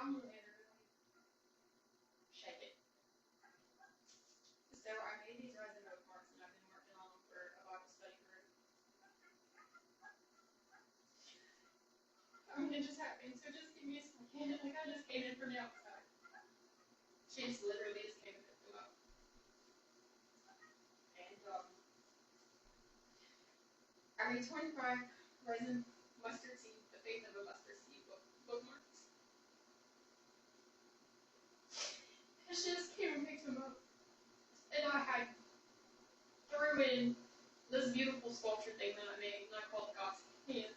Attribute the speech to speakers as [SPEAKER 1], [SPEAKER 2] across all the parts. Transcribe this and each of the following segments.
[SPEAKER 1] I'm gonna shake it. So I made these resin bookmarks and I've been working on them for a Bible study group. I mean, it just happened, so just give me a second. Like, I just came in from the outside. She just literally just came and picked them up. And I made 25 resin mustard seed, the faith of a mustard seed bookmarks. And she just came and picked them up. And I had threw in this beautiful sculpture thing that I made, and I called it God's hands.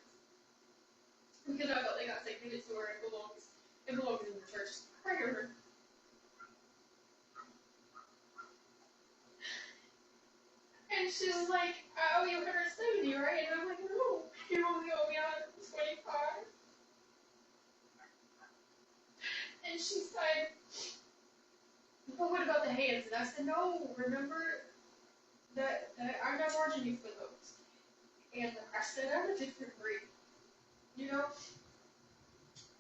[SPEAKER 1] Because I felt like God said, give it to her, it belongs in the church prayer. And she's like, I owe you 170, right? And I'm like, no, you only owe me 125. And she said, but what about the hands? And I said, no, remember that I'm not charging you for those. And I said, I'm a different breed, you know?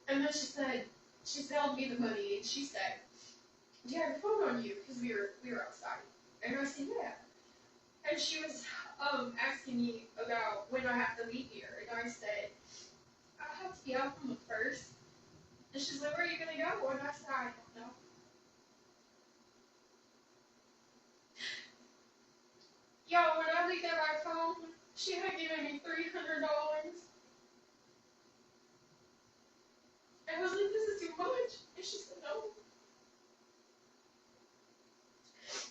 [SPEAKER 1] And then she sold me the money, and she said, do you have your phone on you? Because we were outside. And I said, yeah. And she was asking me about when I have to leave here. And I said, I have to be out on the 1st. And she's like, where are you going to go? And I said, I don't know. Y'all, when I looked at my phone, she had given me $300. And I was like, this is too much. And she said, no.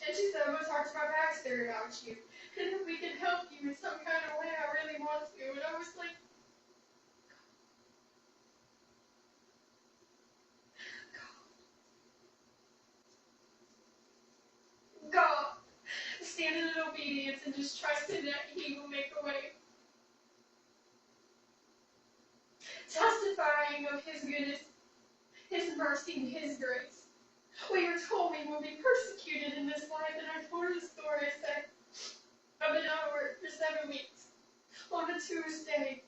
[SPEAKER 1] And she said, I'm going to talk to my pastor about you. And if we can help you in some kind of way, I really want to. And I was like, God, standing in obedience and just trusting that He will make a way. Testifying of His goodness, His mercy, and His grace. We were told we will be persecuted in this life, and I told her the story. I said, I've been out of work for 7 weeks. On a Tuesday,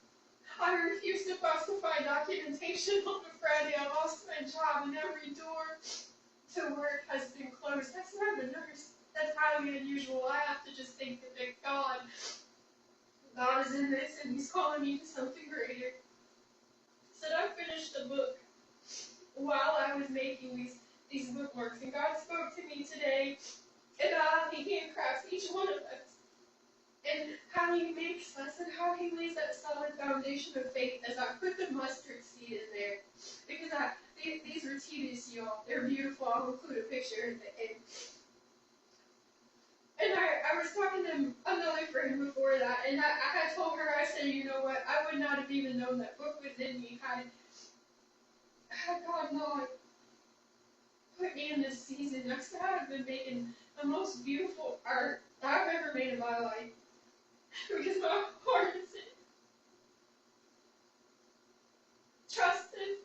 [SPEAKER 1] I refused to falsify documentation. On a Friday, I lost my job, and every door to work has been closed. I said, I'm a nurse. That's highly unusual. I have to just think that God is in this, and He's calling me to something greater. So I finished the book while I was making these bookmarks, and God spoke to me today about how He handcrafts each one of us, and how He makes us, and how He lays that solid foundation of faith. As I put the mustard seed in there, because these were tedious, y'all. They're beautiful. I'll include a picture in the end. And I was talking to another friend before that, and I had told her, I said, you know what, I would not have even known that book was in me had God not put me in this season. I said, I've been making the most beautiful art I've ever made in my life, because my heart is in trust Him.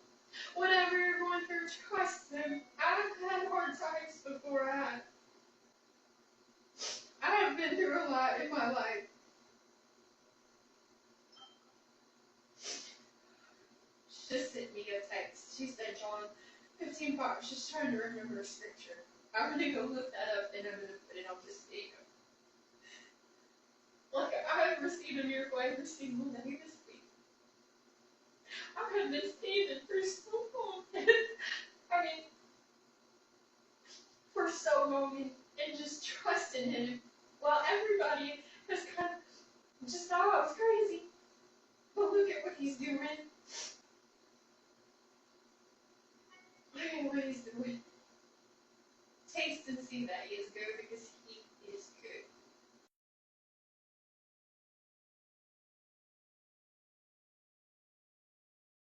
[SPEAKER 1] Whatever you're going through, trust Him. I've had hard times before. I have been through a lot in my life. She just sent me a text. She said, John 15:5. She's trying to remember a scripture. I'm going to go look that up, and I'm going to put it on this video. Like, I have received a miracle every single day this week. I have been standing for so long. I mean, for so long, and just trusting Him. While everybody has kind of just thought I was crazy. But look at what He's doing. Look at what He's doing. Taste and see that He is good, because